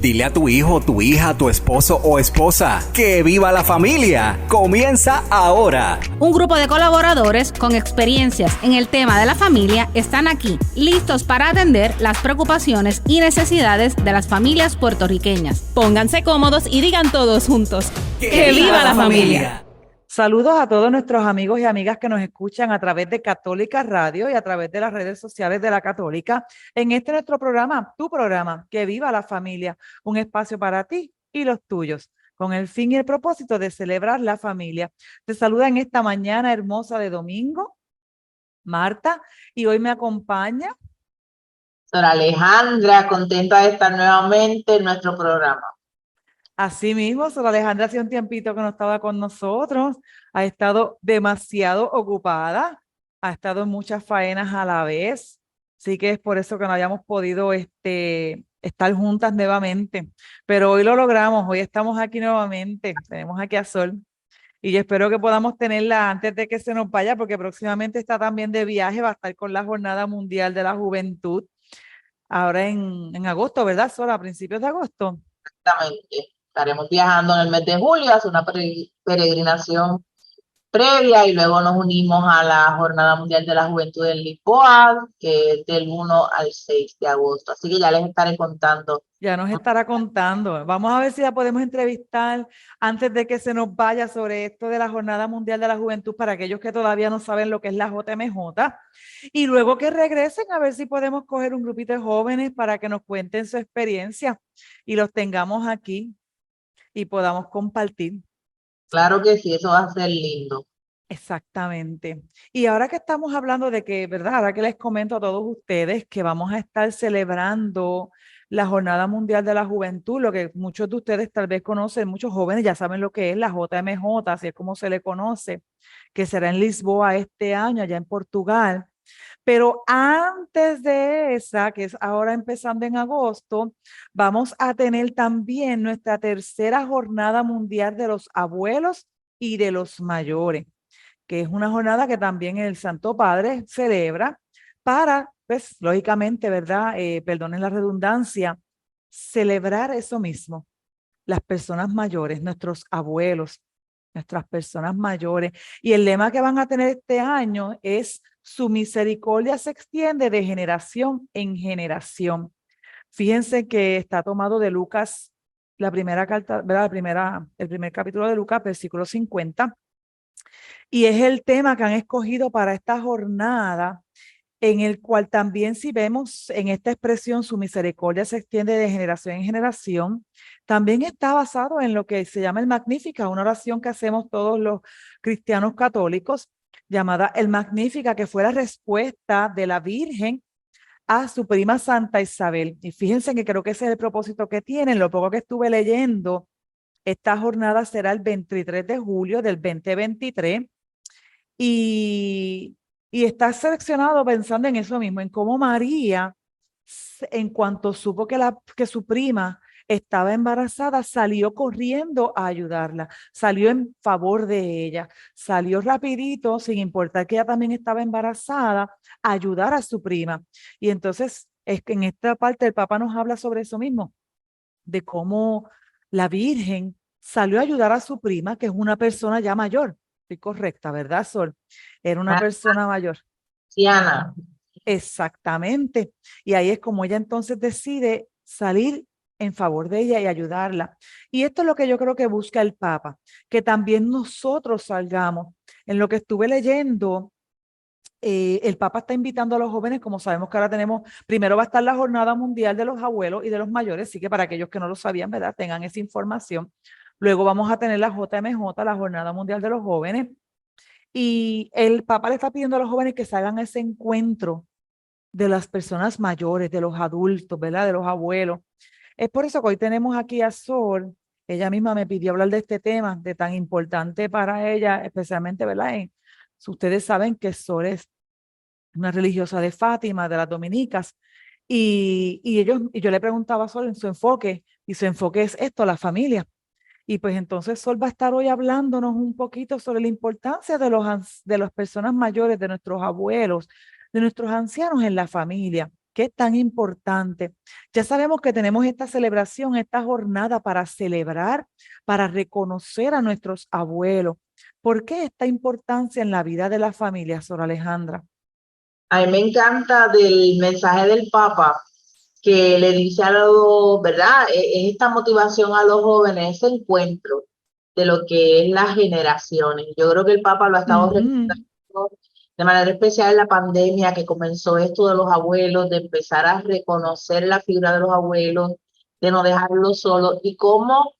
Dile a tu hijo, tu hija, tu esposo o esposa que viva la familia. Comienza ahora. Un grupo de colaboradores con experiencias en el tema de la familia están aquí, listos para atender las preocupaciones y necesidades de las familias puertorriqueñas. Pónganse cómodos y digan todos juntos: ¡Que viva la familia! Saludos a todos nuestros amigos y amigas que nos escuchan a través de Católica Radio y a través de las redes sociales de la Católica en este nuestro programa, tu programa, Que Viva la Familia, un espacio para ti y los tuyos, con el fin y el propósito de celebrar la familia. Te saluda en esta mañana hermosa de domingo, Marta, y hoy me acompaña Sora Alejandra, contenta de estar nuevamente en nuestro programa. Así mismo, Sora Alejandra hace un tiempito que no estaba con nosotros, ha estado demasiado ocupada, ha estado en muchas faenas a la vez, así que es por eso que no habíamos podido estar juntas nuevamente, pero hoy lo logramos, hoy estamos aquí nuevamente, tenemos aquí a Sol, y yo espero que podamos tenerla antes de que se nos vaya, porque próximamente está también de viaje, va a estar con la Jornada Mundial de la Juventud, ahora en agosto, ¿verdad, Sol? A principios de agosto. Exactamente. Estaremos viajando en el mes de julio a hacer una peregrinación previa y luego nos unimos a la Jornada Mundial de la Juventud en Lisboa, que es del 1 al 6 de agosto. Así que ya les estaré contando. Ya nos estará contando. Vamos a ver si la podemos entrevistar antes de que se nos vaya sobre esto de la Jornada Mundial de la Juventud para aquellos que todavía no saben lo que es la JMJ. Y luego que regresen a ver si podemos coger un grupito de jóvenes para que nos cuenten su experiencia y los tengamos aquí y podamos compartir. Claro que sí, eso va a ser lindo. Exactamente. Y ahora que estamos hablando de que, ¿verdad? Ahora que les comento a todos ustedes que vamos a estar celebrando la Jornada Mundial de la Juventud, lo que muchos de ustedes tal vez conocen, muchos jóvenes ya saben lo que es la JMJ, así es como se le conoce, que será en Lisboa este año, allá en Portugal. Pero antes de esa, que es ahora empezando en agosto, vamos a tener también nuestra tercera Jornada Mundial de los Abuelos y de los Mayores, que es una jornada que también el Santo Padre celebra para, pues, lógicamente, ¿verdad? Perdonen la redundancia, celebrar eso mismo, las personas mayores, nuestros abuelos, nuestras personas mayores. Y el lema que van a tener este año es: su misericordia se extiende de generación en generación. Fíjense que está tomado de Lucas, la primera carta, ¿verdad? El primer capítulo de Lucas, versículo 50. Y es el tema que han escogido para esta jornada, en el cual también, si vemos en esta expresión, su misericordia se extiende de generación en generación, también está basado en lo que se llama el Magnífica, una oración que hacemos todos los cristianos católicos, llamada el Magnífica, que fue la respuesta de la Virgen a su prima Santa Isabel. Y fíjense que creo que ese es el propósito que tienen. Lo poco que estuve leyendo, esta jornada será el 23 de julio del 2023 y está seleccionado pensando en eso mismo, en cómo María, en cuanto supo que su prima estaba embarazada, salió corriendo a ayudarla, salió en favor de ella, salió rapidito, sin importar que ella también estaba embarazada, a ayudar a su prima. Y entonces es que en esta parte el Papa nos habla sobre eso mismo, de cómo la Virgen salió a ayudar a su prima, que es una persona ya mayor. Estoy correcta, ¿verdad, Sol? Era una persona mayor. Siana. Exactamente. Y ahí es como ella entonces decide salir en favor de ella y ayudarla. Y esto es lo que yo creo que busca el Papa, que también nosotros salgamos. En lo que estuve leyendo, el Papa está invitando a los jóvenes, como sabemos que ahora tenemos, primero va a estar la Jornada Mundial de los Abuelos y de los Mayores, así que para aquellos que no lo sabían, ¿verdad? Tengan esa información. Luego vamos a tener la JMJ, la Jornada Mundial de los Jóvenes, y el Papa le está pidiendo a los jóvenes que salgan a ese encuentro de las personas mayores, de los adultos, ¿verdad? De los abuelos. Es por eso que hoy tenemos aquí a Sol. Ella misma me pidió hablar de este tema, de tan importante para ella, especialmente, ¿verdad? Ustedes saben que Sol es una religiosa de Fátima, de las dominicas, y yo le preguntaba a Sol en su enfoque, y su enfoque es esto, la familia. Y pues entonces Sol va a estar hoy hablándonos un poquito sobre la importancia de las personas mayores, de nuestros abuelos, de nuestros ancianos en la familia. que es tan importante. Ya sabemos que tenemos esta celebración, esta jornada para celebrar, para reconocer a nuestros abuelos. ¿Por qué esta importancia en la vida de la familia, Sor Alejandra? A mí me encanta del mensaje del Papa que le dice a los, ¿verdad? Es esta motivación a los jóvenes, ese encuentro de lo que es las generaciones. Yo creo que el Papa lo ha estado recordando de manera especial en la pandemia, que comenzó esto de los abuelos, de empezar a reconocer la figura de los abuelos, de no dejarlos solos, y cómo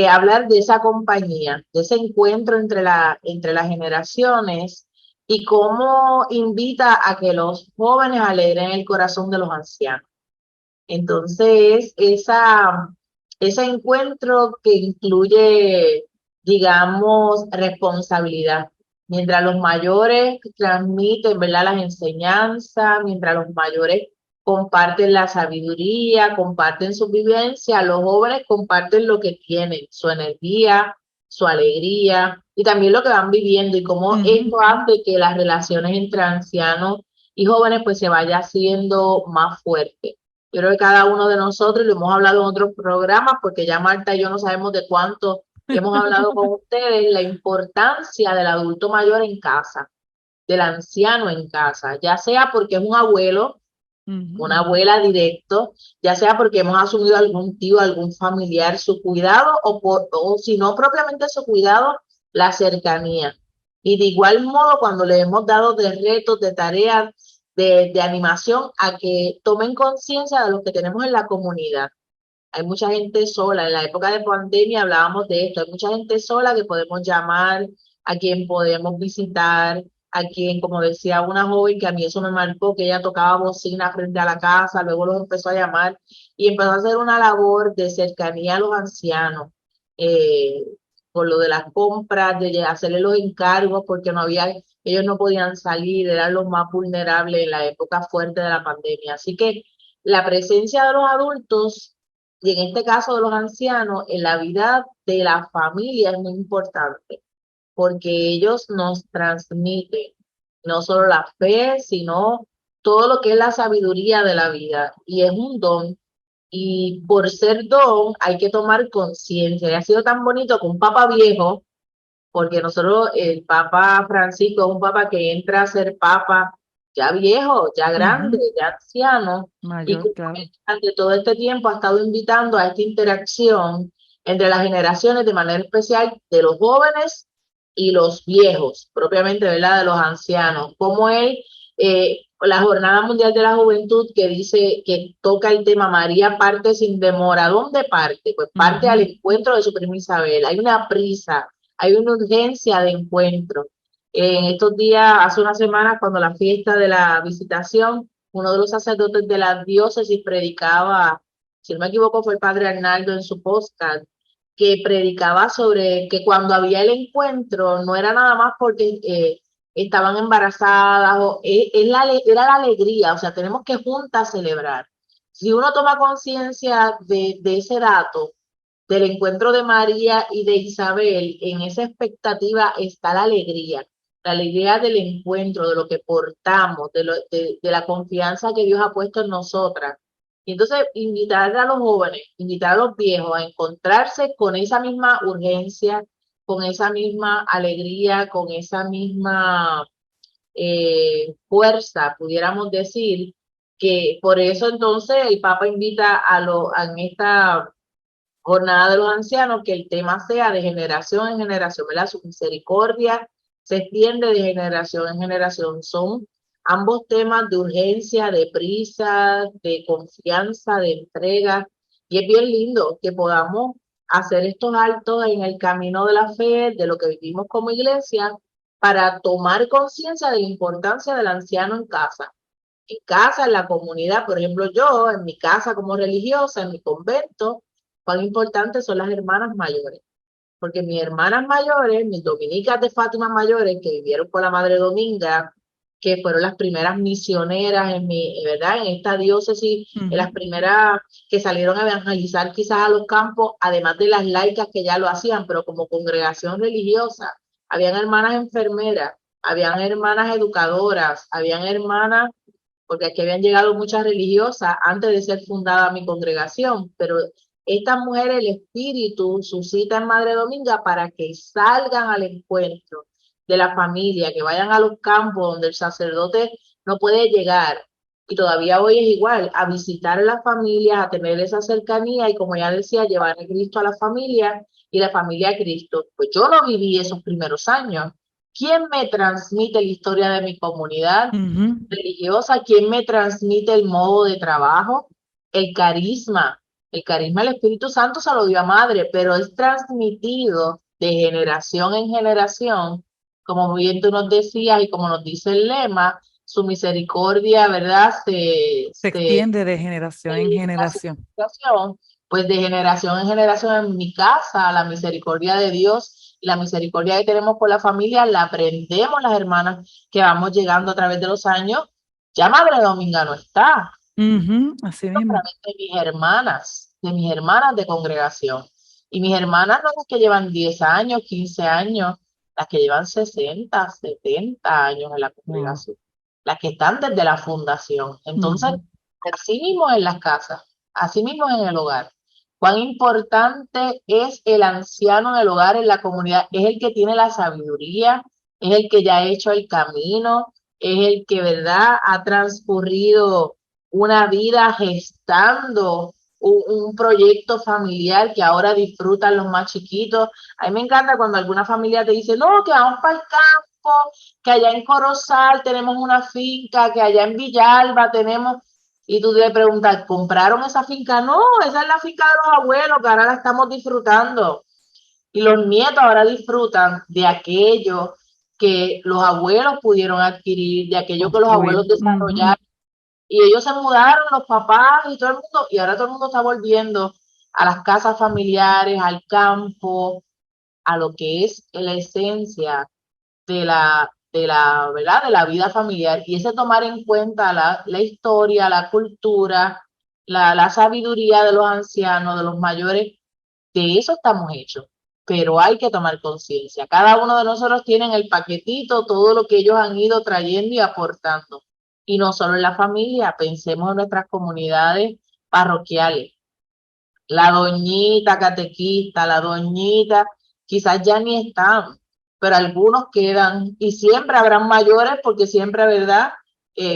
hablar de esa compañía, de ese encuentro entre las generaciones, y cómo invita a que los jóvenes alegren el corazón de los ancianos. Entonces, ese encuentro que incluye, digamos, responsabilidad. Mientras los mayores transmiten, ¿verdad?, las enseñanzas, mientras los mayores comparten la sabiduría, comparten su vivencia, los jóvenes comparten lo que tienen, su energía, su alegría y también lo que van viviendo y cómo esto hace que las relaciones entre ancianos y jóvenes pues se vaya haciendo más fuerte. Yo creo que cada uno de nosotros, lo hemos hablado en otros programas, porque ya Marta y yo no sabemos de cuánto hemos hablado con ustedes, la importancia del adulto mayor en casa, del anciano en casa, ya sea porque es un abuelo, una abuela directo, ya sea porque hemos asumido algún tío, algún familiar su cuidado, o si no propiamente su cuidado, la cercanía. Y de igual modo, cuando le hemos dado de retos, de tareas, de animación, a que tomen conciencia de lo que tenemos en la comunidad. Hay mucha gente sola, en la época de pandemia hablábamos de esto, hay mucha gente sola que podemos llamar, a quien podemos visitar, a quien, como decía una joven, que a mí eso me marcó, que ella tocaba bocina frente a la casa, luego los empezó a llamar y empezó a hacer una labor de cercanía a los ancianos, eh, por lo de las compras, de hacerle los encargos, porque no había, ellos no podían salir, eran los más vulnerables en la época fuerte de la pandemia. Así que la presencia de los adultos, y en este caso de los ancianos, en la vida de la familia es muy importante, porque ellos nos transmiten no solo la fe, sino todo lo que es la sabiduría de la vida. Y es un don. Y por ser don hay que tomar conciencia. Y ha sido tan bonito que un papa viejo, porque nosotros, el Papa Francisco es un papa que entra a ser papa ya viejo, ya grande, ya anciano, y Mayor, que claro. durante todo este tiempo ha estado invitando a esta interacción entre las generaciones, de manera especial de los jóvenes y los viejos, propiamente, ¿verdad?, de los ancianos, como él, la Jornada Mundial de la Juventud, que dice, que toca el tema María parte sin demora. ¿Dónde parte? Pues parte al encuentro de su prima Isabel. Hay una prisa, hay una urgencia de encuentro. En estos días, hace una semana, cuando la fiesta de la visitación, uno de los sacerdotes de la diócesis predicaba, si no me equivoco, fue el padre Arnaldo en su podcast, que predicaba sobre que cuando había el encuentro no era nada más porque estaban embarazadas, era la alegría, o sea, tenemos que juntas celebrar. Si uno toma conciencia de ese dato, del encuentro de María y de Isabel, en esa expectativa está la alegría del encuentro, de lo que portamos, de la confianza que Dios ha puesto en nosotras. Y entonces invitar a los jóvenes, invitar a los viejos a encontrarse con esa misma urgencia, con esa misma alegría, con esa misma fuerza, pudiéramos decir, que por eso entonces el Papa invita en esta Jornada de los Ancianos, que el tema sea de generación en generación, ¿verdad? Su misericordia se extiende de generación en generación. Son ambos temas de urgencia, de prisa, de confianza, de entrega. Y es bien lindo que podamos hacer estos altos en el camino de la fe, de lo que vivimos como iglesia, para tomar conciencia de la importancia del anciano en casa. En casa, en la comunidad, por ejemplo, yo, en mi casa como religiosa, en mi convento, cuán importantes son las hermanas mayores, porque mis hermanas mayores, mis dominicas de Fátima mayores, que vivieron con la Madre Dominga, que fueron las primeras misioneras ¿verdad?, en esta diócesis, en las primeras que salieron a evangelizar quizás a los campos, además de las laicas que ya lo hacían, pero como congregación religiosa, habían hermanas enfermeras, habían hermanas educadoras, habían hermanas, porque aquí habían llegado muchas religiosas antes de ser fundada mi congregación, pero estas mujeres, el Espíritu suscita en Madre Dominga para que salgan al encuentro de la familia, que vayan a los campos donde el sacerdote no puede llegar. Y todavía hoy es igual, a visitar a las familias, a tener esa cercanía y, como ya decía, llevar a Cristo a la familia y la familia a Cristo. Pues yo no viví esos primeros años. ¿Quién me transmite la historia de mi comunidad religiosa? ¿Quién me transmite el modo de trabajo? El carisma. El carisma del Espíritu Santo se lo dio a Madre, pero es transmitido de generación en generación, como bien tú nos decías y como nos dice el lema, su misericordia, ¿verdad? Se extiende de generación en generación. Pues de generación en generación en mi casa, la misericordia de Dios y la misericordia que tenemos por la familia, la aprendemos las hermanas que vamos llegando a través de los años. Ya Madre Dominga no está. Así mismo. De mis hermanas de congregación. Y mis hermanas no las que llevan 10 años, 15 años, las que llevan 60, 70 años en la congregación, las que están desde la fundación. Entonces, así mismo en las casas, así mismo en el hogar. Cuán importante es el anciano en el hogar, en la comunidad, es el que tiene la sabiduría, es el que ya ha hecho el camino, es el que, ¿verdad?, ha transcurrido una vida gestando un proyecto familiar que ahora disfrutan los más chiquitos. A mí me encanta cuando alguna familia te dice, no, que vamos para el campo, que allá en Corozal tenemos una finca, que allá en Villalba tenemos, y tú te preguntas, ¿compraron esa finca? No, esa es la finca de los abuelos, que ahora la estamos disfrutando. Y los nietos ahora disfrutan de aquello que los abuelos pudieron adquirir, de aquello que los abuelos desarrollaron. Y ellos se mudaron, los papás y todo el mundo, y ahora todo el mundo está volviendo a las casas familiares, al campo, a lo que es la esencia ¿verdad?, de la vida familiar. Y ese tomar en cuenta la historia, la cultura, la sabiduría de los ancianos, de los mayores, de eso estamos hechos. Pero hay que tomar conciencia. Cada uno de nosotros tiene en el paquetito todo lo que ellos han ido trayendo y aportando. Y no solo en la familia, pensemos en nuestras comunidades parroquiales. La doñita catequista, la doñita, quizás ya ni están, pero algunos quedan y siempre habrán mayores porque siempre, ¿verdad?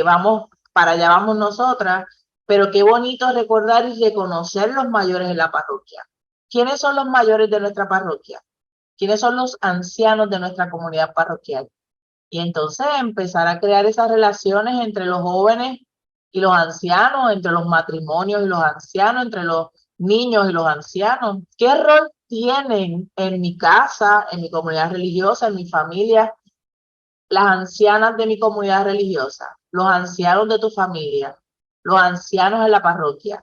Vamos, para allá vamos nosotras, pero qué bonito recordar y reconocer los mayores en la parroquia. ¿Quiénes son los mayores de nuestra parroquia? ¿Quiénes son los ancianos de nuestra comunidad parroquial? Y entonces empezar a crear esas relaciones entre los jóvenes y los ancianos, entre los matrimonios y los ancianos, entre los niños y los ancianos. ¿Qué rol tienen en mi casa, en mi comunidad religiosa, en mi familia, las ancianas de mi comunidad religiosa, los ancianos de tu familia, los ancianos en la parroquia?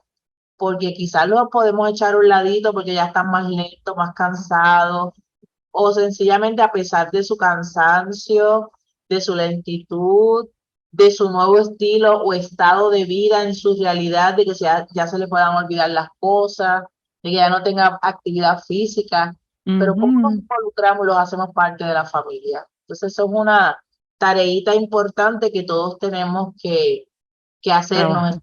Porque quizás los podemos echar a un ladito porque ya están más lentos, más cansados, o sencillamente a pesar de su cansancio, de su lentitud, de su nuevo estilo o estado de vida en su realidad, de que ya se le puedan olvidar las cosas, de que ya no tenga actividad física, pero ¿cómo nos involucramos, los hacemos parte de la familia? Entonces eso es una tareita importante que todos tenemos que hacernos.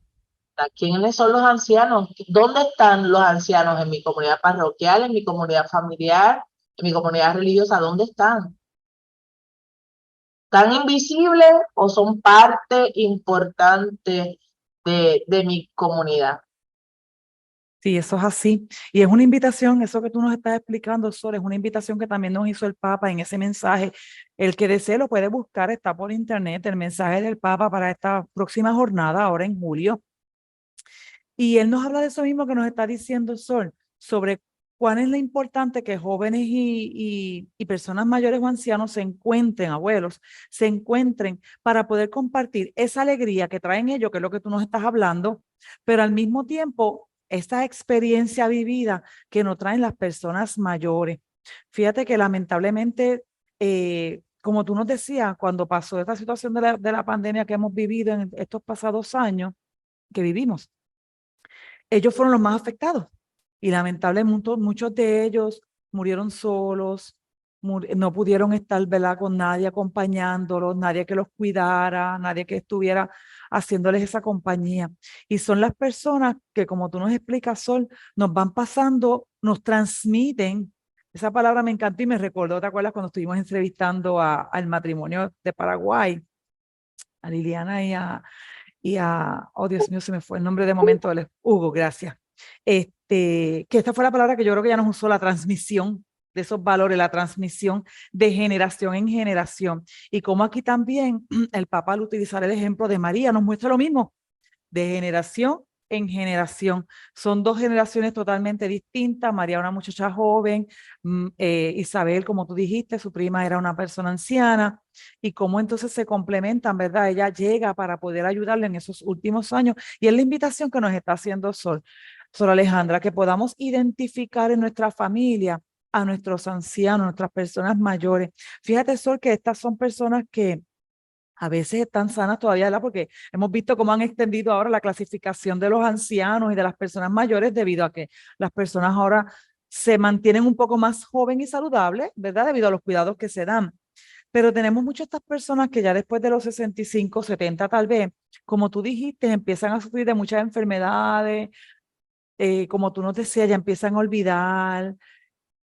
¿Quiénes son los ancianos? ¿Dónde están los ancianos en mi comunidad parroquial, en mi comunidad familiar, en mi comunidad religiosa? ¿Dónde están? ¿Tan invisibles o son parte importante de mi comunidad? Sí, eso es así. Y es una invitación, eso que tú nos estás explicando, Sol, es una invitación que también nos hizo el Papa en ese mensaje. El que desee lo puede buscar, está por internet, el mensaje del Papa para esta próxima jornada, ahora en julio. Y él nos habla de eso mismo que nos está diciendo Sol, sobre cuán es lo importante que jóvenes y personas mayores o ancianos se encuentren, abuelos, se encuentren para poder compartir esa alegría que traen ellos, que es lo que tú nos estás hablando, pero al mismo tiempo esta experiencia vivida que nos traen las personas mayores. Fíjate que lamentablemente, como tú nos decías, cuando pasó esta situación de la pandemia que hemos vivido en estos pasados años que vivimos, ellos fueron los más afectados y lamentablemente muchos de ellos murieron solos, no pudieron estar, ¿verdad?, con nadie acompañándolos, nadie que los cuidara, nadie que estuviera haciéndoles esa compañía. Y son las personas que, como tú nos explicas, Sol, nos van pasando, nos transmiten. Esa palabra me encantó y me recordó, ¿te acuerdas cuando estuvimos entrevistando al matrimonio de Paraguay, a Liliana oh Dios mío, se me fue el nombre de momento, Hugo, gracias. Que esta fue la palabra que yo creo que ya nos usó, la transmisión de esos valores, la transmisión de generación en generación. Y como aquí también el Papa, al utilizar el ejemplo de María, nos muestra lo mismo, de generación en generación. Son dos generaciones totalmente distintas. María, una muchacha joven, Isabel, como tú dijiste, su prima era una persona anciana, y cómo entonces se complementan, ¿verdad? Ella llega para poder ayudarle en esos últimos años, y es la invitación que nos está haciendo Sol Alejandra, que podamos identificar en nuestra familia a nuestros ancianos, a nuestras personas mayores. Fíjate, Sol, que estas son personas que a veces están sanas todavía, ¿verdad? Porque hemos visto cómo han extendido ahora la clasificación de los ancianos y de las personas mayores, debido a que las personas ahora se mantienen un poco más jóvenes y saludables, ¿verdad? Debido a los cuidados que se dan. Pero tenemos muchas estas personas que ya después de los 65, 70 tal vez, como tú dijiste, empiezan a sufrir de muchas enfermedades, como tú nos decías, ya empiezan a olvidar.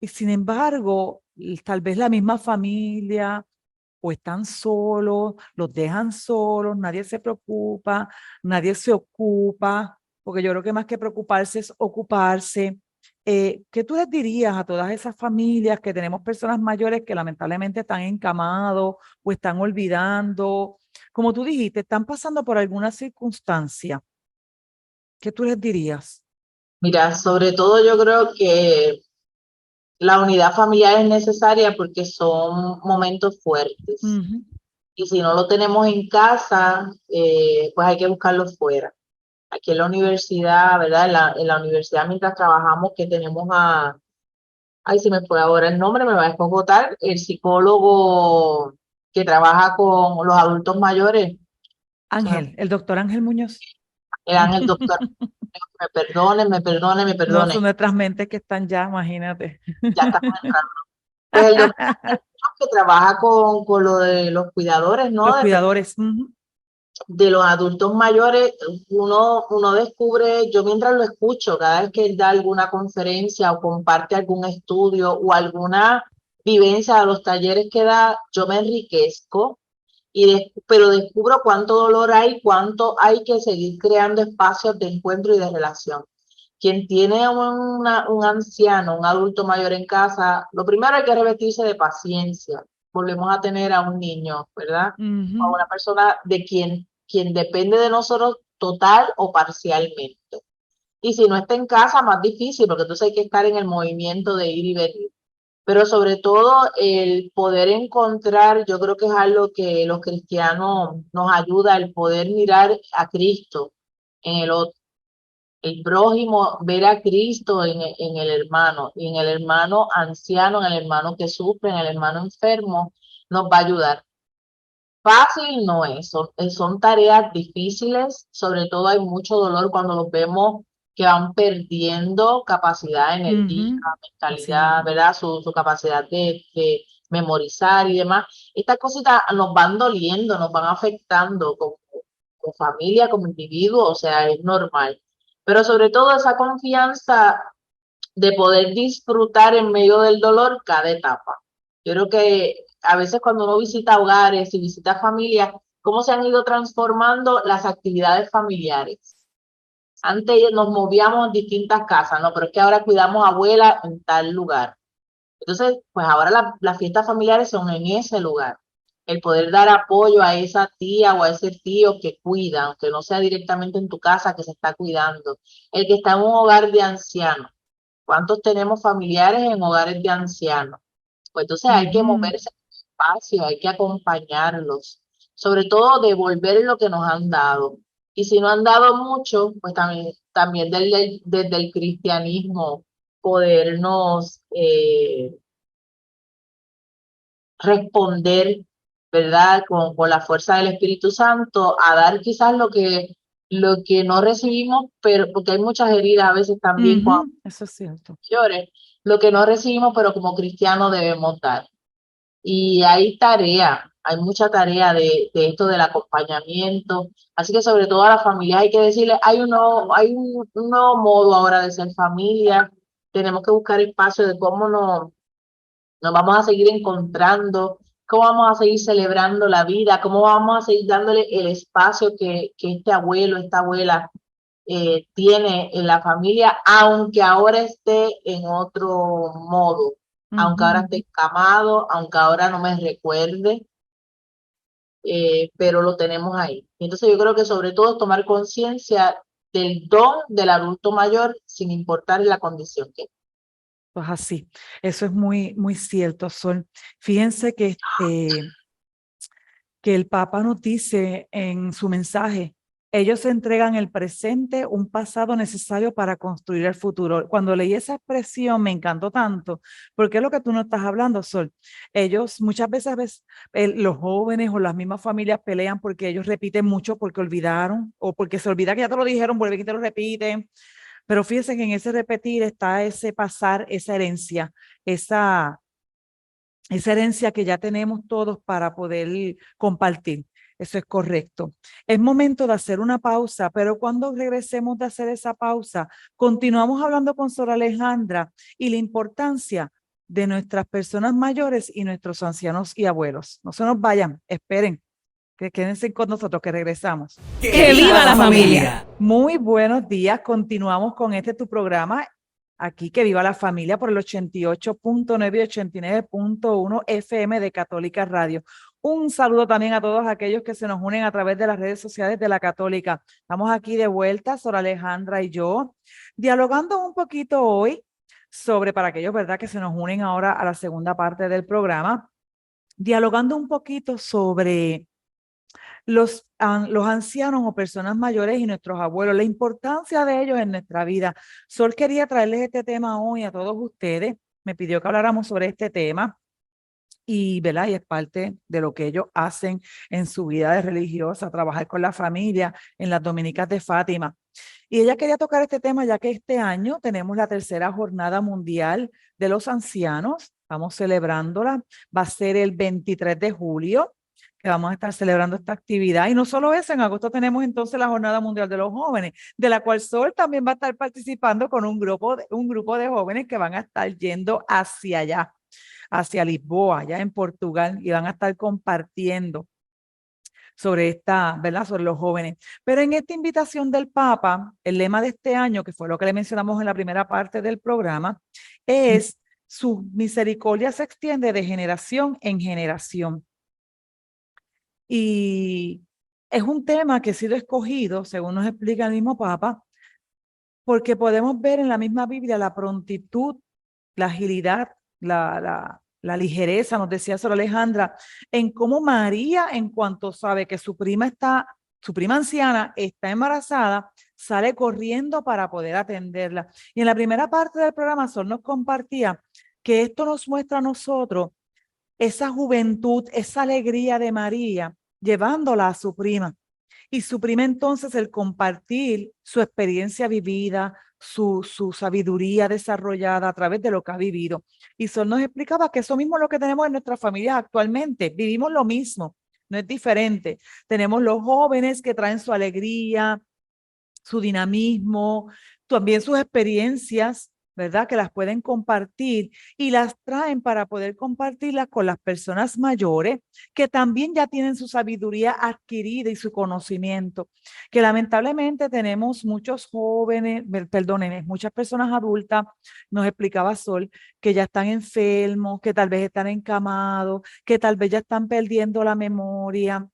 Y sin embargo, tal vez la misma familia o están solos, los dejan solos, nadie se preocupa, nadie se ocupa, porque yo creo que más que preocuparse es ocuparse. ¿Qué tú les dirías a todas esas familias que tenemos personas mayores que lamentablemente están encamados o están olvidando? Como tú dijiste, están pasando por alguna circunstancia. ¿Qué tú les dirías? Mira, sobre todo yo creo que la unidad familiar es necesaria porque son momentos fuertes. Ujú. Y si no lo tenemos en casa, pues hay que buscarlo fuera. Aquí en la universidad, ¿verdad? En la universidad, mientras trabajamos, que tenemos ay, se me fue ahora el nombre, me va a escogotar, el psicólogo que trabaja con los adultos mayores, Ángel, el doctor Ángel Muñoz. eran el doctor, me perdone, me perdone, me No perdone, son nuestras mentes que están ya, imagínate. ya estamos entrando. Pues el doctor que trabaja con lo de los cuidadores, ¿no? Los cuidadores. Ujú. De los adultos mayores, uno descubre, yo mientras lo escucho, cada vez que él da alguna conferencia o comparte algún estudio o alguna vivencia de los talleres que da, yo me enriquezco, pero descubro cuánto dolor hay, cuánto hay que seguir creando espacios de encuentro y de relación. Quien tiene un anciano, un adulto mayor en casa, lo primero hay que revestirse de paciencia. Volvemos a tener a un niño, ¿verdad? O a Ujú. una persona de quien depende de nosotros total o parcialmente. Y si no está en casa, más difícil, porque entonces hay que estar en el movimiento de ir y venir. Pero sobre todo el poder encontrar, yo creo que es algo que los cristianos nos ayuda, el poder mirar a Cristo en el otro, el prójimo, ver a Cristo en el hermano, y en el hermano anciano, en el hermano que sufre, en el hermano enfermo, nos va a ayudar. Fácil no es, son tareas difíciles, sobre todo hay mucho dolor cuando los vemos que van perdiendo capacidad, energía, Ujú. Así mentalidad, mismo. ¿verdad? Su capacidad de memorizar y demás. Estas cositas nos van doliendo, nos van afectando como familia, como individuo, o sea, es normal. Pero sobre todo esa confianza de poder disfrutar en medio del dolor cada etapa. Yo creo que a veces cuando uno visita hogares y visita familias, cómo se han ido transformando las actividades familiares. Antes nos movíamos en distintas casas, ¿no? Pero es que ahora cuidamos a abuela en tal lugar. Entonces, pues ahora las fiestas familiares son en ese lugar. El poder dar apoyo a esa tía o a ese tío que cuida, aunque no sea directamente en tu casa que se está cuidando. El que está en un hogar de ancianos. ¿Cuántos tenemos familiares en hogares de ancianos? Pues entonces hay que Ujú. moverse en ese espacio, hay que acompañarlos, sobre todo devolver lo que nos han dado. Y si no han dado mucho, pues también desde el cristianismo podernos responder, ¿verdad? Con la fuerza del Espíritu Santo, a dar quizás lo que no recibimos, pero porque hay muchas heridas a veces también cuando Ujú. Eso es cierto. mayores, lo que no recibimos, pero como cristianos debemos dar. Y hay mucha tarea de esto del acompañamiento. Así que sobre todo a las familias hay que decirle, un nuevo modo ahora de ser familia. Tenemos que buscar espacios de cómo nos vamos a seguir encontrando, cómo vamos a seguir celebrando la vida, cómo vamos a seguir dándole el espacio que este abuelo, esta abuela tiene en la familia, aunque ahora esté en otro modo, aunque ahora esté encamado, aunque ahora no me recuerde, pero lo tenemos ahí. Entonces yo creo que sobre todo tomar conciencia del don del adulto mayor sin importar la condición que. Pues así, eso es muy, muy cierto, Sol. Fíjense que el Papa nos dice en su mensaje, ellos entregan el presente, un pasado necesario para construir el futuro. Cuando leí esa expresión me encantó tanto, porque es lo que tú no estás hablando, Sol. Ellos muchas veces, los jóvenes o las mismas familias pelean porque ellos repiten mucho porque olvidaron o porque se olvida que ya te lo dijeron, vuelven y te lo repiten. Pero fíjense que en ese repetir está ese pasar, esa esa herencia que ya tenemos todos para poder compartir. Eso es correcto. Es momento de hacer una pausa, pero cuando regresemos de hacer esa pausa, continuamos hablando con Sor Alejandra y la importancia de nuestras personas mayores y nuestros ancianos y abuelos. No se nos vayan, esperen, que quédense con nosotros, que regresamos. ¡Que viva la familia! Muy buenos días, continuamos con tu programa. Aquí que viva la familia por el 88.9 y 89.1 FM de Católica Radio. Un saludo también a todos aquellos que se nos unen a través de las redes sociales de la Católica. Estamos aquí de vuelta, Sor Alejandra y yo, dialogando un poquito hoy sobre, para aquellos, ¿verdad?, que se nos unen ahora a la segunda parte del programa, dialogando un poquito sobre los ancianos o personas mayores y nuestros abuelos, la importancia de ellos en nuestra vida. Sol quería traerles este tema hoy a todos ustedes, me pidió que habláramos sobre este tema y, ¿verdad? Y es parte de lo que ellos hacen en su vida religiosa, trabajar con la familia en las Dominicas de Fátima. Y ella quería tocar este tema ya que este año tenemos la tercera jornada mundial de los ancianos, vamos celebrándola, va a ser el 23 de julio, que vamos a estar celebrando esta actividad. Y no solo eso, en agosto tenemos entonces la Jornada Mundial de los Jóvenes, de la cual Sol también va a estar participando con un grupo de jóvenes que van a estar yendo hacia allá, hacia Lisboa, allá en Portugal, y van a estar compartiendo sobre ¿verdad?, sobre los jóvenes. Pero en esta invitación del Papa, el lema de este año, que fue lo que le mencionamos en la primera parte del programa, es: su misericordia se extiende de generación en generación. Y es un tema que ha sido escogido, según nos explica el mismo Papa, porque podemos ver en la misma Biblia la prontitud, la agilidad, la ligereza, nos decía Sor Alejandra, en cómo María, en cuanto sabe que su prima anciana está embarazada, sale corriendo para poder atenderla. Y en la primera parte del programa, Sol nos compartía que esto nos muestra a nosotros esa juventud, esa alegría de María, llevándola a su prima. Y su prima entonces el compartir su experiencia vivida, su sabiduría desarrollada a través de lo que ha vivido. Y Sol nos explicaba que eso mismo es lo que tenemos en nuestras familias actualmente. Vivimos lo mismo, no es diferente. Tenemos los jóvenes que traen su alegría, su dinamismo, también sus experiencias, ¿verdad?, que las pueden compartir y las traen para poder compartirlas con las personas mayores que también ya tienen su sabiduría adquirida y su conocimiento, que lamentablemente tenemos muchos jóvenes, perdónenme, muchas personas adultas, nos explicaba Sol, que ya están enfermos, que tal vez están encamados, que tal vez ya están perdiendo la memoria.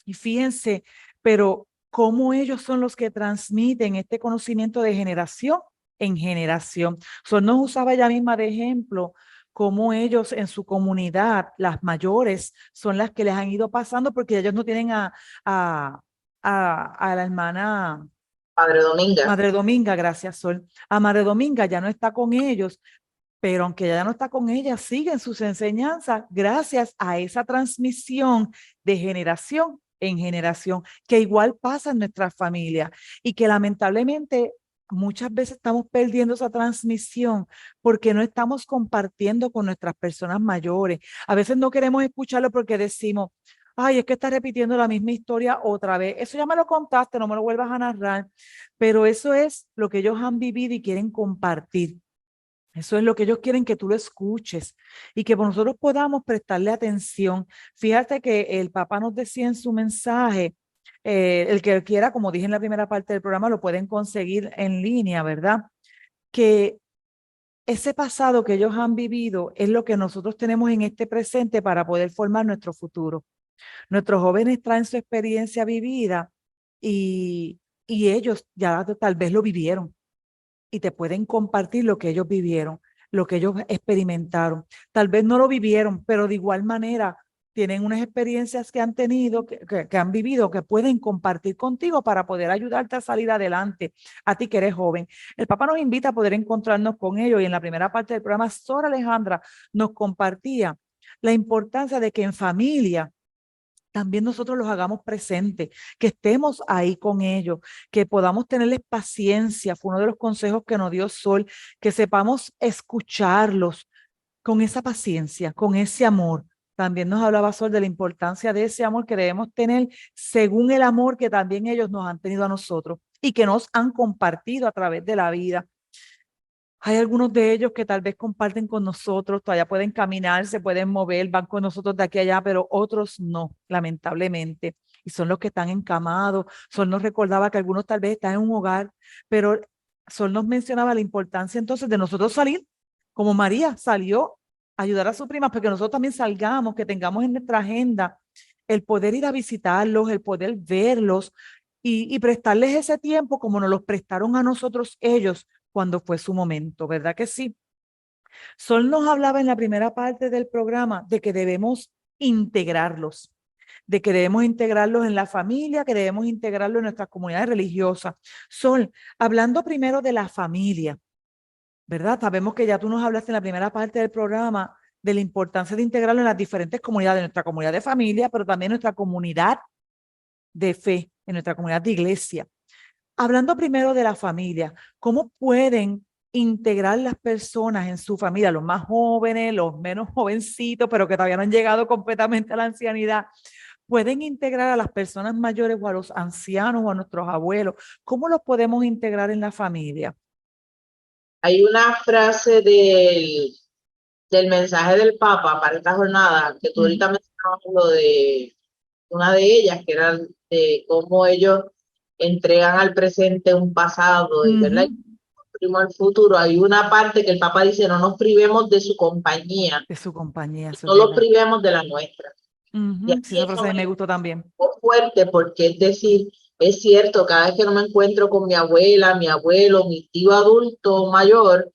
Y fíjense, pero cómo ellos son los que transmiten este conocimiento de generación en generación. Sol nos usaba ella misma de ejemplo cómo ellos en su comunidad, las mayores, son las que les han ido pasando porque ellos no tienen a la hermana Madre Dominga, gracias Sol. A Madre Dominga ya no está con ellos, pero aunque ya no está con ella, siguen sus enseñanzas gracias a esa transmisión de generación en generación, que igual pasa en nuestras familias y que lamentablemente muchas veces estamos perdiendo esa transmisión porque no estamos compartiendo con nuestras personas mayores. A veces no queremos escucharlo porque decimos, ay, es que está repitiendo la misma historia otra vez. Eso ya me lo contaste, no me lo vuelvas a narrar. Pero eso es lo que ellos han vivido y quieren compartir. Eso es lo que ellos quieren que tú lo escuches y que nosotros podamos prestarle atención. Fíjate que el papá nos decía en su mensaje, el que quiera, como dije en la primera parte del programa, lo pueden conseguir en línea, ¿verdad? Que ese pasado que ellos han vivido es lo que nosotros tenemos en este presente para poder formar nuestro futuro. Nuestros jóvenes traen su experiencia vivida y ellos ya tal vez lo vivieron y te pueden compartir lo que ellos vivieron, lo que ellos experimentaron. Tal vez no lo vivieron, pero de igual manera tienen unas experiencias que han tenido, que han vivido, que pueden compartir contigo para poder ayudarte a salir adelante, a ti que eres joven. El Papa nos invita a poder encontrarnos con ellos y en la primera parte del programa, Sora Alejandra nos compartía la importancia de que en familia también nosotros los hagamos presentes, que estemos ahí con ellos, que podamos tenerles paciencia. Fue uno de los consejos que nos dio Sol, que sepamos escucharlos con esa paciencia, con ese amor. También nos hablaba Sol de la importancia de ese amor que debemos tener según el amor que también ellos nos han tenido a nosotros y que nos han compartido a través de la vida. Hay algunos de ellos que tal vez comparten con nosotros, todavía pueden caminar, se pueden mover, van con nosotros de aquí a allá, pero otros no, lamentablemente. Y son los que están encamados. Sol nos recordaba que algunos tal vez están en un hogar, pero Sol nos mencionaba la importancia entonces de nosotros salir, como María salió a ayudar a su prima, porque nosotros también salgamos, que tengamos en nuestra agenda el poder ir a visitarlos, el poder verlos y prestarles ese tiempo como nos los prestaron a nosotros ellos cuando fue su momento, ¿verdad que sí? Sol nos hablaba en la primera parte del programa de que debemos integrarlos, de que debemos integrarlos en la familia, que debemos integrarlos en nuestras comunidades religiosas. Sol, hablando primero de la familia, ¿verdad? Sabemos que ya tú nos hablaste en la primera parte del programa de la importancia de integrarlo en las diferentes comunidades, nuestra comunidad de familia, pero también nuestra comunidad de fe, en nuestra comunidad de iglesia. Hablando primero de la familia, ¿cómo pueden integrar las personas en su familia, los más jóvenes, los menos jovencitos, pero que todavía no han llegado completamente a la ancianidad? ¿Pueden integrar a las personas mayores o a los ancianos o a nuestros abuelos? ¿Cómo los podemos integrar en la familia? Hay una frase del mensaje del Papa para esta jornada, que tú ahorita mencionabas lo de una de ellas, que era de cómo ellos entregan al presente un pasado, y ¿verdad? Construimos el futuro. Hay una parte que el Papa dice, no nos privemos de su compañía, De su compañía, no los privemos de la nuestra. Y Sí, esa frase me gustó también. Fuerte, porque es decir, es cierto, cada vez que no me encuentro con mi abuela, mi abuelo, mi tío adulto mayor,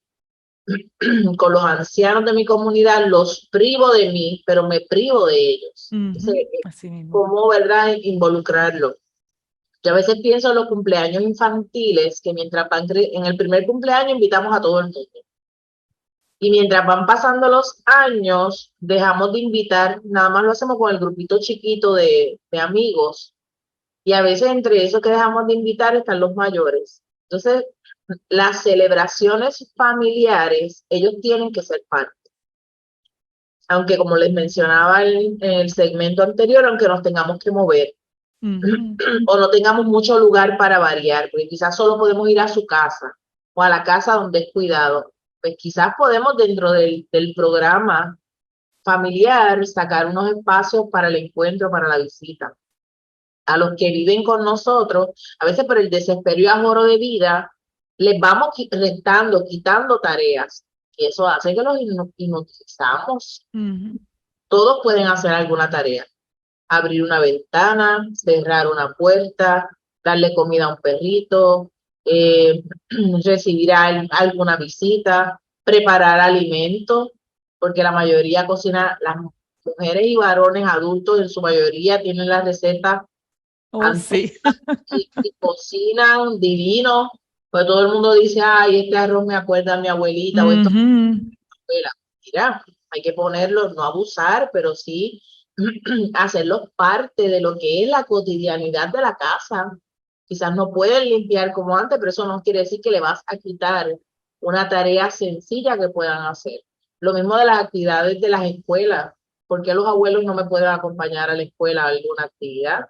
con los ancianos de mi comunidad, los privo de mí, pero me privo de ellos. Entonces, así mismo. ¿cómo, verdad, involucrarlo? Yo a veces pienso en los cumpleaños infantiles, que mientras van en el primer cumpleaños invitamos a todo el mundo. Y mientras van pasando los años, dejamos de invitar, nada más lo hacemos con el grupito chiquito de amigos. Y a veces entre eso que dejamos de invitar están los mayores. Entonces, las celebraciones familiares, ellos tienen que ser parte. Aunque como les mencionaba en el segmento anterior, aunque nos tengamos que mover, o no tengamos mucho lugar para variar, porque quizás solo podemos ir a su casa o a la casa donde es cuidado, pues quizás podemos dentro del programa familiar sacar unos espacios para el encuentro, para la visita. A los que viven con nosotros, a veces por el desespero y ahorro de vida, les vamos restando, quitando tareas, y eso hace que los inutilizamos. Todos pueden hacer alguna tarea. Abrir una ventana, cerrar una puerta, darle comida a un perrito, recibir alguna visita, preparar alimentos, porque la mayoría cocina, las mujeres y varones adultos en su mayoría tienen las recetas Sí. y cocinan divino, pues todo el mundo dice, ay, este arroz me acuerda a mi abuelita, o esto, abuela. Mira, hay que ponerlo, no abusar, pero sí hacerlos parte de lo que es la cotidianidad de la casa. quizás no pueden limpiar como antes, pero eso no quiere decir que le vas a quitar una tarea sencilla que puedan hacer. Lo mismo de las actividades de las escuelas. ¿Por qué los abuelos no me pueden acompañar a la escuela a alguna actividad?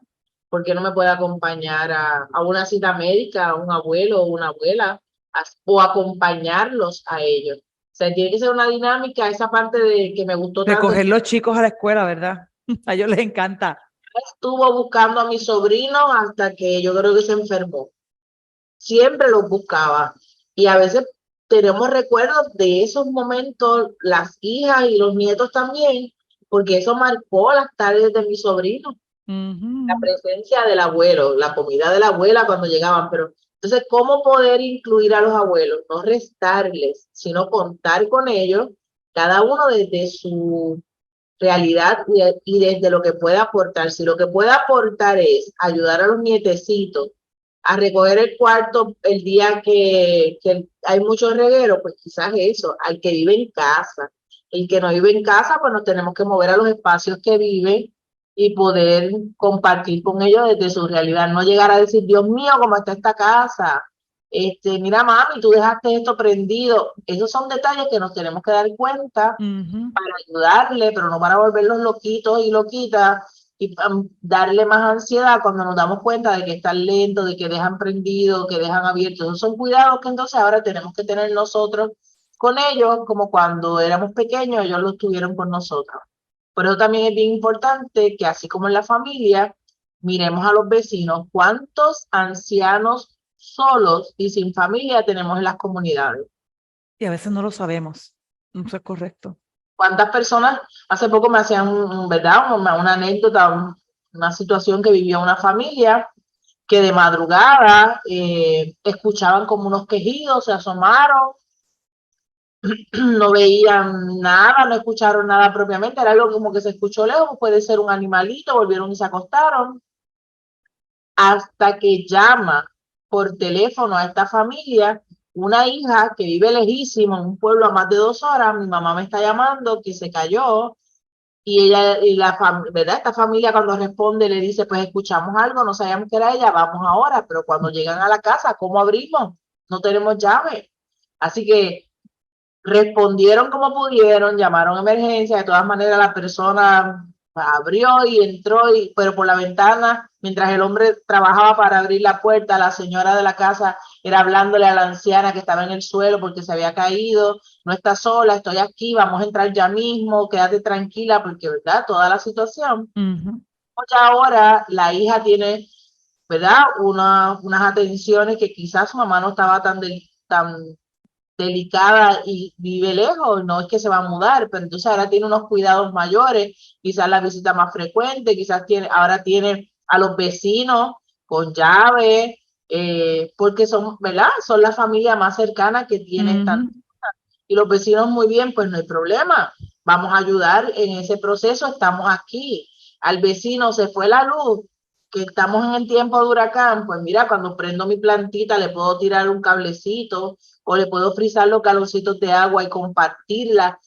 ¿Por qué no me puede acompañar a una cita médica, a un abuelo o una abuela, o acompañarlos a ellos? O sea, tiene que ser una dinámica, esa parte de que me gustó tanto. Recoger los chicos a la escuela, ¿verdad? A ellos les encanta. Estuvo buscando a mi sobrino hasta que yo creo que se enfermó. Siempre los buscaba. Y a veces tenemos recuerdos de esos momentos, las hijas y los nietos también, porque eso marcó las tardes de mi sobrino. La presencia del abuelo, la comida de la abuela cuando llegaban, pero entonces, ¿cómo poder incluir a los abuelos? No restarles, sino contar con ellos, cada uno desde su realidad y desde lo que pueda aportar. Si lo que puede aportar es ayudar a los nietecitos a recoger el cuarto el día que hay mucho reguero, pues quizás eso, al que vive en casa. El que no vive en casa, pues nos tenemos que mover a los espacios que vive y poder compartir con ellos desde su realidad. No llegar a decir, Dios mío, ¿cómo está esta casa? Mira, mami, tú dejaste esto prendido. Esos son detalles que nos tenemos que dar cuenta para ayudarle, pero no para volverlos loquitos y loquitas y darle más ansiedad cuando nos damos cuenta de que están lentos, de que dejan prendido, que dejan abierto. Esos son cuidados que entonces ahora tenemos que tener nosotros con ellos, como cuando éramos pequeños, ellos los tuvieron con nosotros. Por eso también es bien importante que así como en la familia, miremos a los vecinos cuántos ancianos solos y sin familia tenemos en las comunidades. Y a veces no lo sabemos. Eso es correcto. ¿Cuántas personas? Hace poco me hacían, ¿verdad? Una anécdota, una situación que vivió una familia que de madrugada escuchaban como unos quejidos, se asomaron, no veían nada, no escucharon nada propiamente, era algo como que se escuchó lejos, puede ser un animalito, volvieron y se acostaron, hasta que llama por teléfono a esta familia una hija que vive lejísimo en un pueblo a más de 2 horas. Mi mamá me está llamando que se cayó y ella y ¿verdad? Esta familia cuando responde le dice, pues escuchamos algo, no sabíamos que era ella, vamos ahora, pero cuando llegan a la casa, ¿cómo abrimos? No tenemos llave. Así que respondieron como pudieron, llamaron a emergencia, de todas maneras la persona abrió y entró, pero por la ventana, mientras el hombre trabajaba para abrir la puerta, la señora de la casa era hablándole a la anciana que estaba en el suelo porque se había caído, no estás sola, estoy aquí, vamos a entrar ya mismo, quédate tranquila, porque, ¿verdad? Toda la situación. Ya ahora la hija tiene, ¿verdad? Unas atenciones que quizás su mamá no estaba tan delicada y vive lejos, no es que se va a mudar, pero entonces ahora tiene unos cuidados mayores, quizás la visita más frecuente, quizás ahora tiene a los vecinos con llave, porque son, ¿verdad? Son la familia más cercana que tiene y los vecinos muy bien, pues no hay problema, vamos a ayudar en ese proceso, estamos aquí. Al vecino se fue la luz, que estamos en el tiempo de huracán, pues mira, cuando prendo mi plantita le puedo tirar un cablecito o le puedo frizar los galoncitos de agua y compartirla,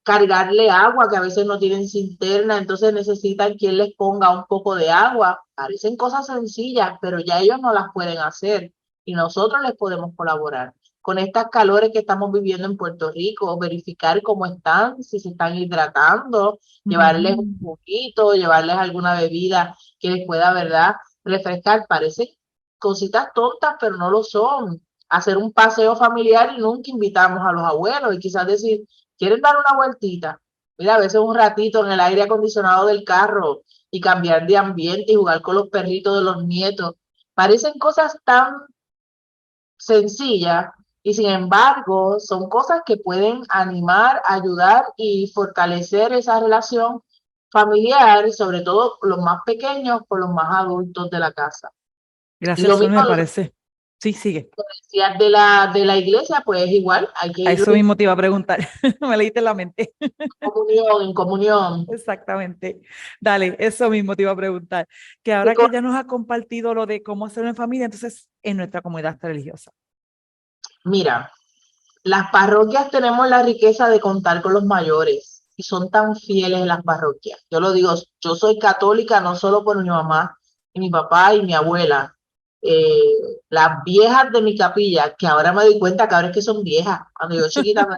cargarle agua, que a veces no tienen cisterna, entonces necesitan quien les ponga un poco de agua. Parecen cosas sencillas, pero ya ellos no las pueden hacer y nosotros les podemos colaborar. Con estas calores que estamos viviendo en Puerto Rico, verificar cómo están, si se están hidratando, llevarles un poquito, llevarles alguna bebida que les pueda, ¿verdad?, refrescar. Parecen cositas tontas, pero no lo son. Hacer un paseo familiar y nunca invitamos a los abuelos y quizás decir, ¿quieren dar una vueltita? Mira, a veces un ratito en el aire acondicionado del carro y cambiar de ambiente y jugar con los perritos de los nietos. Parecen cosas tan sencillas y sin embargo son cosas que pueden animar, ayudar y fortalecer esa relación familiar, sobre todo los más pequeños con los más adultos de la casa. Gracias, Sonia, me parece. Sí, sigue. De la iglesia, pues igual. Hay que a eso mismo te iba a preguntar. Me leíste en la mente. En comunión. Exactamente. Dale, eso mismo te iba a preguntar. Que ahora que ya nos ha compartido lo de cómo hacerlo en familia, entonces en nuestra comunidad religiosa. Mira, las parroquias tenemos la riqueza de contar con los mayores y son tan fieles en las parroquias. Yo lo digo, yo soy católica no solo por mi mamá y mi papá y mi abuela. las viejas de mi capilla, que ahora me doy cuenta que ahora es que son viejas, cuando yo chiquita me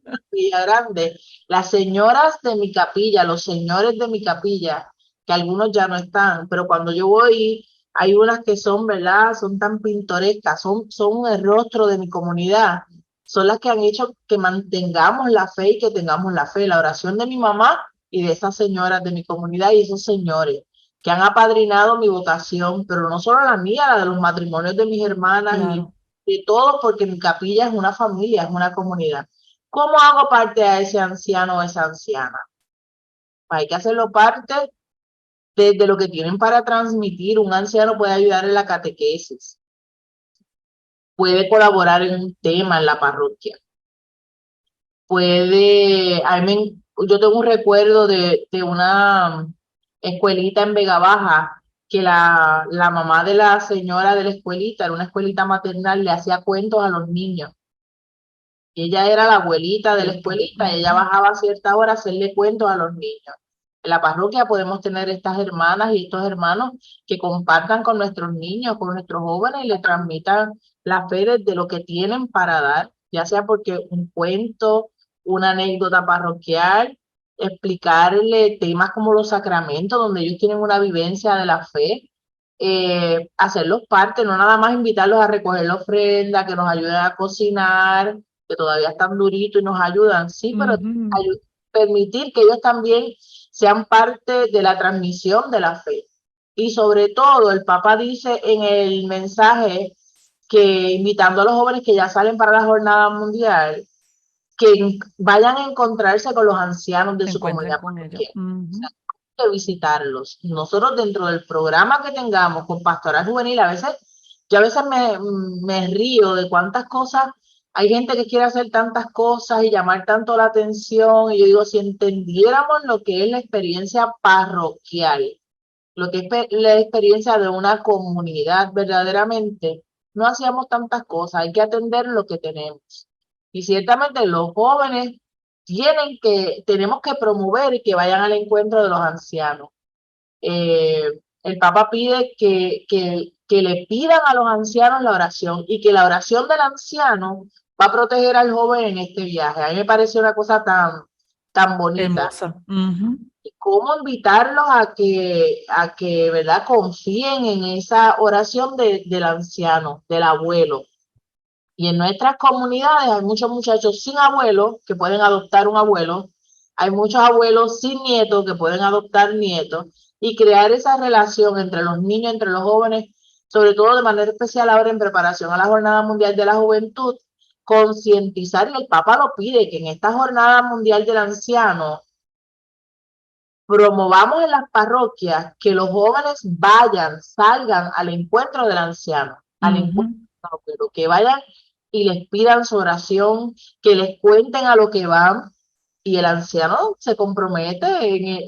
capilla grande, las señoras de mi capilla, los señores de mi capilla, que algunos ya no están, pero cuando yo voy, hay unas que son, ¿verdad? Son tan pintorescas, son el rostro de mi comunidad, son las que han hecho que mantengamos la fe y que tengamos la fe, la oración de mi mamá y de esas señoras de mi comunidad y esos señores que han apadrinado mi vocación, pero no solo la mía, la de los matrimonios de mis hermanas Claro. y de todos, porque mi capilla es una familia, es una comunidad. ¿Cómo hago parte a ese anciano o esa anciana? Hay que hacerlo parte desde lo que tienen para transmitir. Un anciano puede ayudar en la catequesis, puede colaborar en un tema en la parroquia, yo tengo un recuerdo de una escuelita en Vega Baja, que la mamá de la señora de la escuelita, era una escuelita maternal, le hacía cuentos a los niños. Y ella era la abuelita de la escuelita y ella bajaba a cierta hora a hacerle cuentos a los niños. En la parroquia podemos tener estas hermanas y estos hermanos que compartan con nuestros niños, con nuestros jóvenes y le transmitan la fe de lo que tienen para dar, ya sea porque un cuento, una anécdota parroquial, explicarle temas como los sacramentos, donde ellos tienen una vivencia de la fe, hacerlos parte, no nada más invitarlos a recoger la ofrenda, que nos ayuden a cocinar, que todavía están duritos y nos ayudan, sí, pero permitir que ellos también sean parte de la transmisión de la fe. Y sobre todo, el Papa dice en el mensaje que invitando a los jóvenes que ya salen para la jornada mundial, que vayan a encontrarse con los ancianos de Se su encuentren comunidad con ellos. parroquial. O sea, hay que visitarlos. Nosotros dentro del programa que tengamos con Pastoral Juvenil, yo a veces me río de cuántas cosas, hay gente que quiere hacer tantas cosas y llamar tanto la atención, y yo digo, si entendiéramos lo que es la experiencia parroquial, lo que es la experiencia de una comunidad verdaderamente, no hacíamos tantas cosas, hay que atender lo que tenemos. Y ciertamente los jóvenes tenemos que promover y que vayan al encuentro de los ancianos. El Papa pide que le pidan a los ancianos la oración y que la oración del anciano va a proteger al joven en este viaje. A mí me parece una cosa tan bonita. Hermosa. Cómo invitarlos a que, ¿verdad?, confíen en esa oración del anciano, del abuelo. Y en nuestras comunidades hay muchos muchachos sin abuelos que pueden adoptar un abuelo, hay muchos abuelos sin nietos que pueden adoptar nietos y crear esa relación entre los niños, entre los jóvenes, sobre todo de manera especial ahora en preparación a la Jornada Mundial de la Juventud, concientizar, y el Papa lo pide, que en esta Jornada Mundial del Anciano promovamos en las parroquias que los jóvenes salgan al encuentro del anciano, al encuentro del abuelo, que vayan y les pidan su oración, que les cuenten a lo que van, y el anciano se compromete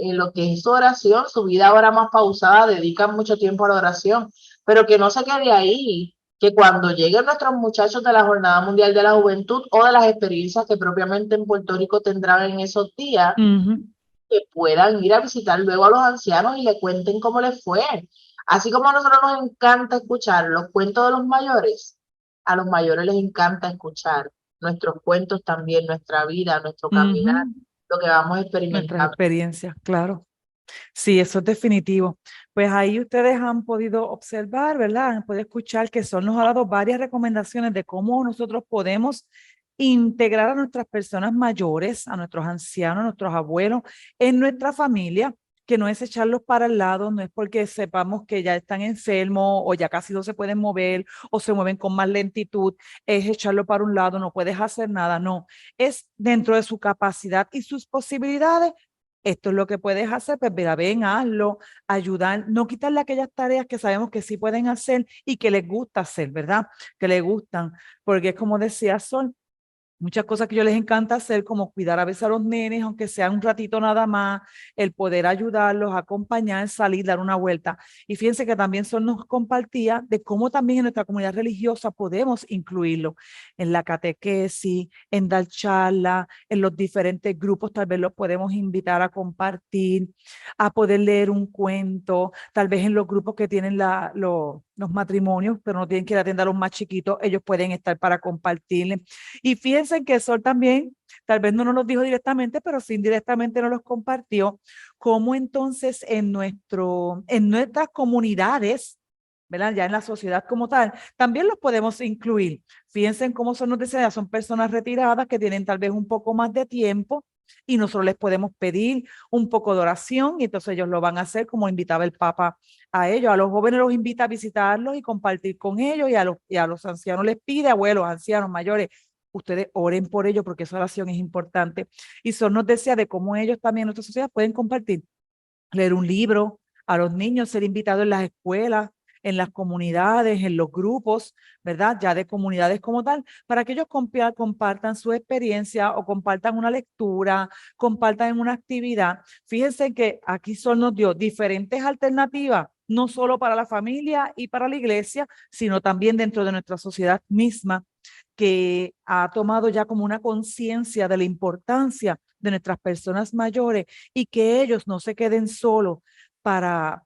en lo que es su oración, su vida ahora más pausada, dedican mucho tiempo a la oración, pero que no se quede ahí, que cuando lleguen nuestros muchachos de la Jornada Mundial de la Juventud o de las experiencias que propiamente en Puerto Rico tendrán en esos días, que puedan ir a visitar luego a los ancianos y le cuenten cómo les fue. Así como a nosotros nos encanta escuchar los cuentos de los mayores, a los mayores les encanta escuchar nuestros cuentos también, nuestra vida, nuestro caminar, lo que vamos Nuestras experimentando. experiencias, claro. Sí, eso es definitivo. Pues ahí ustedes han podido observar, ¿verdad? Han podido escuchar que Sol nos ha dado varias recomendaciones de cómo nosotros podemos integrar a nuestras personas mayores, a nuestros ancianos, a nuestros abuelos en nuestra familia, que no es echarlos para el lado, no es porque sepamos que ya están enfermos o ya casi no se pueden mover o se mueven con más lentitud, es echarlo para un lado, no puedes hacer nada, no, es dentro de su capacidad y sus posibilidades. Esto es lo que puedes hacer, pues mira, ven, hazlo, ayudar, no quitarle aquellas tareas que sabemos que sí pueden hacer y que les gusta hacer, ¿verdad? Que les gustan, porque es como decía Sol, Muchas cosas que yo les encanta hacer, como cuidar a veces a los nenes, aunque sea un ratito nada más, el poder ayudarlos, acompañar, salir, dar una vuelta. Y fíjense que también Sol nos compartía de cómo también en nuestra comunidad religiosa podemos incluirlo en la catequesis, en dar charla, en los diferentes grupos, tal vez los podemos invitar a compartir, a poder leer un cuento, tal vez en los grupos que tienen los matrimonios, pero no tienen que ir a atender a los más chiquitos, ellos pueden estar para compartirles. Y fíjense que Sol también, tal vez no nos lo dijo directamente, pero sí indirectamente nos los compartió, cómo entonces en nuestras comunidades, ¿verdad? Ya en la sociedad como tal, también los podemos incluir. Fíjense en cómo son son personas retiradas que tienen tal vez un poco más de tiempo y nosotros les podemos pedir un poco de oración y entonces ellos lo van a hacer como invitaba el Papa a ellos. A los jóvenes los invita a visitarlos y compartir con ellos y a los ancianos les pide, abuelos, ancianos, mayores, ustedes oren por ellos porque esa oración es importante. Y Sol nos decía de cómo ellos también en nuestra sociedad pueden compartir, leer un libro a los niños, ser invitados en las escuelas, en las comunidades, en los grupos, ¿verdad? Ya de comunidades como tal, para que ellos compartan su experiencia o compartan una lectura, compartan una actividad. Fíjense que aquí Sol nos dio diferentes alternativas, no solo para la familia y para la iglesia, sino también dentro de nuestra sociedad misma, que ha tomado ya como una conciencia de la importancia de nuestras personas mayores y que ellos no se queden solos para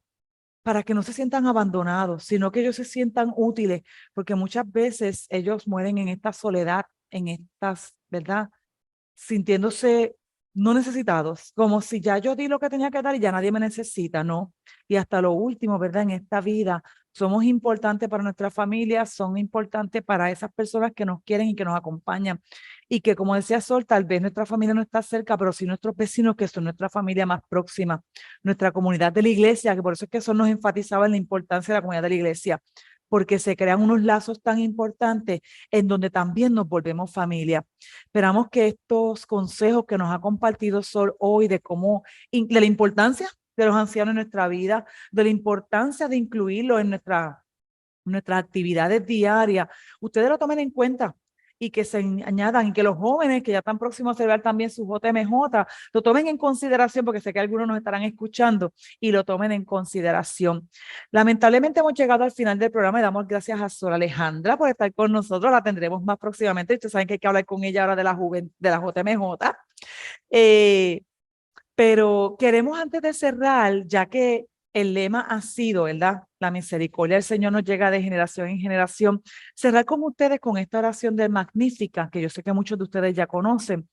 que no se sientan abandonados, sino que ellos se sientan útiles, porque muchas veces ellos mueren en esta soledad, en estas, ¿verdad? Sintiéndose no necesitados, como si ya yo di lo que tenía que dar y ya nadie me necesita, ¿no? Y hasta lo último, ¿verdad? En esta vida somos importantes para nuestra familia, son importantes para esas personas que nos quieren y que nos acompañan. Y que, como decía Sol, tal vez nuestra familia no está cerca, pero sí nuestros vecinos, que son nuestra familia más próxima, nuestra comunidad de la iglesia, que por eso es que Sol nos enfatizaba en la importancia de la comunidad de la iglesia, porque se crean unos lazos tan importantes en donde también nos volvemos familia. Esperamos que estos consejos que nos ha compartido Sol hoy de de la importancia de los ancianos en nuestra vida, de la importancia de incluirlos en nuestras actividades diarias, ustedes lo tomen en cuenta y que se añadan y que los jóvenes que ya están próximos a celebrar también su JMJ, lo tomen en consideración porque sé que algunos nos estarán escuchando y lo tomen en consideración. Lamentablemente hemos llegado al final del programa y damos gracias a Sor Alejandra por estar con nosotros, la tendremos más próximamente, ustedes saben que hay que hablar con ella ahora de la JMJ. Pero queremos antes de cerrar, ya que el lema ha sido, ¿verdad? La misericordia del Señor nos llega de generación en generación. Cerrar con ustedes con esta oración de Magnífica, que yo sé que muchos de ustedes ya conocen,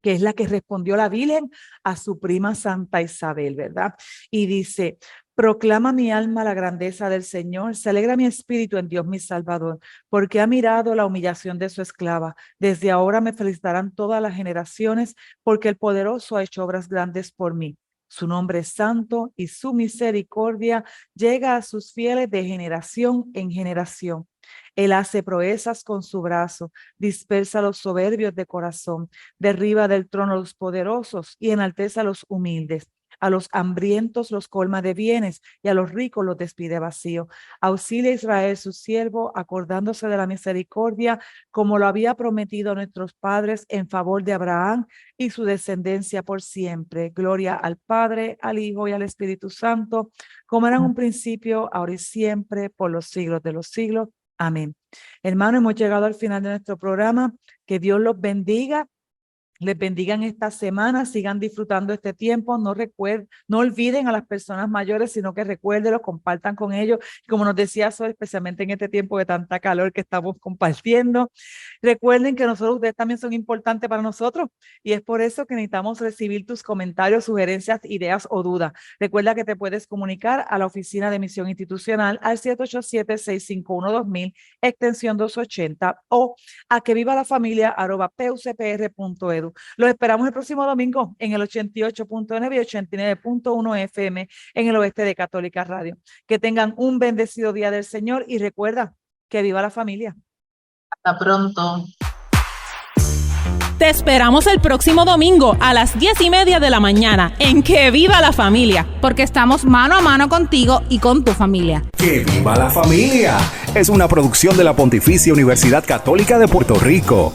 que es la que respondió la Virgen a su prima Santa Isabel, ¿verdad? Y dice: proclama mi alma la grandeza del Señor, se alegra mi espíritu en Dios mi Salvador, porque ha mirado la humillación de su esclava. Desde ahora me felicitarán todas las generaciones, porque el poderoso ha hecho obras grandes por mí. Su nombre es santo y su misericordia llega a sus fieles de generación en generación. Él hace proezas con su brazo, dispersa a los soberbios de corazón, derriba del trono a los poderosos y enaltece a los humildes. A los hambrientos los colma de bienes y a los ricos los despide vacío. Auxilia a Israel su siervo, acordándose de la misericordia, como lo había prometido a nuestros padres en favor de Abraham y su descendencia por siempre. Gloria al Padre, al Hijo y al Espíritu Santo, como era en un principio, ahora y siempre, por los siglos de los siglos. Amén. Hermanos, hemos llegado al final de nuestro programa. Que Dios los bendiga. Les bendigan esta semana, sigan disfrutando este tiempo, no olviden a las personas mayores, sino que recuérdenlos, compartan con ellos, como nos decía Sol, especialmente en este tiempo de tanta calor que estamos compartiendo. Recuerden que ustedes también son importantes para nosotros y es por eso que necesitamos recibir tus comentarios, sugerencias, ideas o dudas. Recuerda que te puedes comunicar a la Oficina de Misión Institucional al 787-651-2000, extensión 280 o a quevivalafamilia@pucpr.edu. Los esperamos el próximo domingo en el 88.9 y 89.1 FM en el oeste de Católica Radio. Que tengan un bendecido día del Señor y recuerda que viva la familia. Hasta pronto. Te esperamos el próximo domingo a las 10:30 de la mañana en Que Viva la Familia, porque estamos mano a mano contigo y con tu familia. ¡Que viva la familia! Es una producción de la Pontificia Universidad Católica de Puerto Rico.